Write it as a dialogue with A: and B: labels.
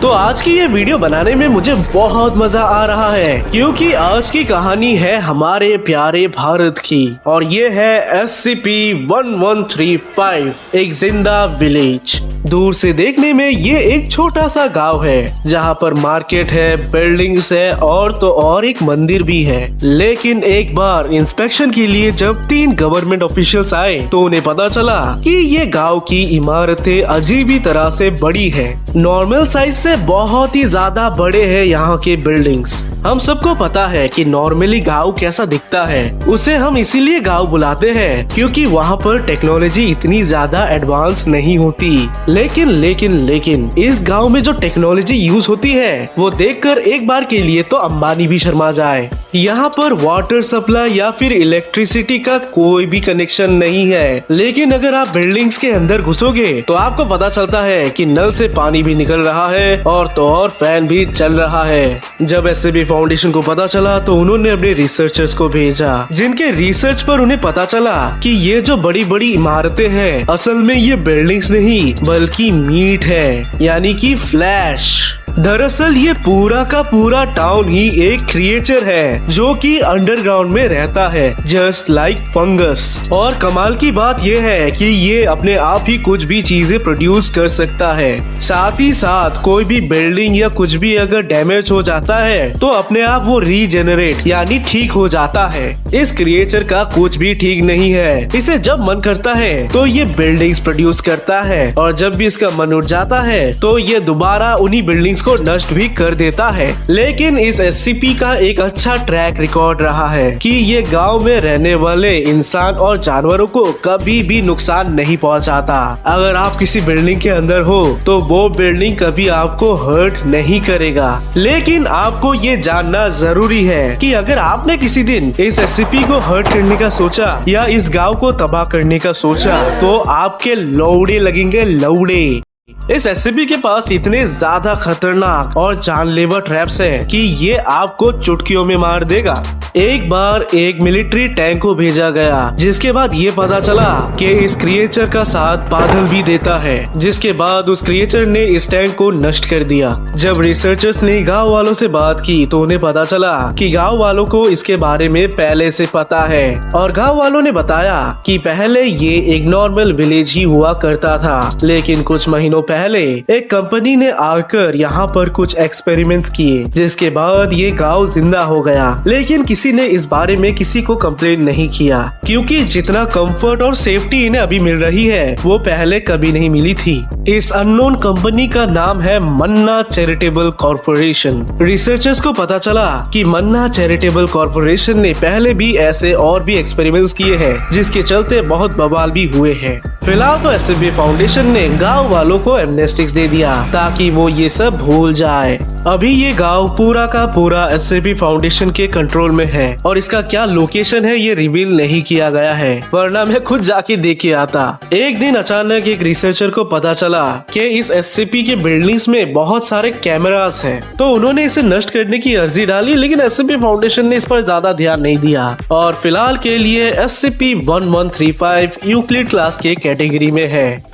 A: तो आज की ये वीडियो बनाने में मुझे बहुत मजा आ रहा है क्योंकि आज की कहानी है हमारे प्यारे भारत की और ये है SCP-1135 एक जिंदा विलेज। दूर से देखने में ये एक छोटा सा गांव है जहाँ पर मार्केट है, बिल्डिंग्स है और तो और एक मंदिर भी है। लेकिन एक बार इंस्पेक्शन के लिए जब 3 गवर्नमेंट ऑफिशियल्स आए तो उन्हें पता चला कि ये गांव की इमारतें अजीब ही तरह से बड़ी है। नॉर्मल साइज से बहुत ही ज्यादा बड़े हैं यहाँ के बिल्डिंग्स। हम सबको पता है कि नॉर्मली गांव कैसा दिखता है, उसे हम इसीलिए गांव बुलाते हैं क्योंकि वहाँ पर टेक्नोलॉजी इतनी ज्यादा एडवांस नहीं होती। लेकिन इस गांव में जो टेक्नोलॉजी यूज होती है वो देखकर एक बार के लिए तो अंबानी भी शर्मा जाए। यहाँ पर वाटर सप्लाई या फिर इलेक्ट्रिसिटी का कोई भी कनेक्शन नहीं है, लेकिन अगर आप बिल्डिंग्स के अंदर घुसोगे तो आपको पता चलता है कि नल से पानी भी निकल रहा है और तो और फैन भी चल रहा है। जब SCP फाउंडेशन को पता चला तो उन्होंने अपने रिसर्चर्स को भेजा, जिनके रिसर्च पर उन्हें पता चला कि ये जो बड़ी बड़ी इमारतें हैं असल में ये बिल्डिंग्स नहीं बल्कि मीट है, यानी कि फ्लैश। दरअसल ये पूरा का पूरा टाउन ही एक क्रिएचर है जो कि अंडरग्राउंड में रहता है, जस्ट लाइक फंगस। और कमाल की बात ये है कि ये अपने आप ही कुछ भी चीजें प्रोड्यूस कर सकता है। साथ ही साथ कोई भी बिल्डिंग या कुछ भी अगर डैमेज हो जाता है तो अपने आप वो रीजेनरेट यानी ठीक हो जाता है। इस क्रिएचर का कुछ भी ठीक नहीं है। इसे जब मन करता है तो ये बिल्डिंग्स प्रोड्यूस करता है और जब भी इसका मन उठ जाता है तो ये दोबारा उन्हीं बिल्डिंग्स को नष्ट भी कर देता है। लेकिन इस SCP का एक अच्छा ट्रैक रिकॉर्ड रहा है कि ये गांव में रहने वाले इंसान और जानवरों को कभी भी नुकसान नहीं पहुंचाता। अगर आप किसी बिल्डिंग के अंदर हो तो वो बिल्डिंग कभी आपको हर्ट नहीं करेगा। लेकिन आपको ये जानना जरूरी है कि अगर आपने किसी दिन इस SCP को हर्ट करने का सोचा या इस गांव को तबाह करने का सोचा तो आपके लौड़े लगेंगे, लौड़े। इस SCP के पास इतने ज्यादा खतरनाक और जानलेवा ट्रैप्स हैं कि ये आपको चुटकियों में मार देगा। एक बार एक मिलिट्री टैंक को भेजा गया, जिसके बाद ये पता चला कि इस क्रिएचर का साथ बादल भी देता है, जिसके बाद उस क्रिएचर ने इस टैंक को नष्ट कर दिया। जब रिसर्चर्स ने गांव वालों से बात की तो उन्हें पता चला कि गांव वालों को इसके बारे में पहले से पता है और गांव वालों ने बताया कि पहले ये एक नॉर्मल विलेज ही हुआ करता था, लेकिन कुछ महीनों पहले एक कंपनी ने आकर यहाँ पर कुछ एक्सपेरिमेंट्स किए, जिसके बाद ये गांव जिंदा हो गया। लेकिन किसी ने इस बारे में किसी को कंप्लेन नहीं किया क्योंकि जितना कंफर्ट और सेफ्टी इन्हें अभी मिल रही है वो पहले कभी नहीं मिली थी। इस अननोन कंपनी का नाम है मन्ना चैरिटेबल कॉर्पोरेशन। रिसर्चर्स को पता चला कि मन्ना चैरिटेबल कॉर्पोरेशन ने पहले भी ऐसे और भी एक्सपेरिमेंट्स किए हैं, जिसके चलते बहुत बवाल भी हुए हैं। फिलहाल तो SCP फाउंडेशन ने गांव वालों को एमनेस्टिक्स दे दिया ताकि वो ये सब भूल जाए। अभी ये गांव पूरा का पूरा SCP फाउंडेशन के कंट्रोल में है और इसका क्या लोकेशन है ये रिवील नहीं किया गया है, वरना मैं खुद जाके देख के आता। एक दिन अचानक एक रिसर्चर को पता चला कि इस SCP के बिल्डिंग्स में बहुत सारे कैमरास हैं, तो उन्होंने इसे नष्ट करने की अर्जी डाली, लेकिन SCP फाउंडेशन ने इस पर ज्यादा ध्यान नहीं दिया और फिलहाल के लिए SCP-1135 यूक्लिड क्लास के कैटेगरी में है।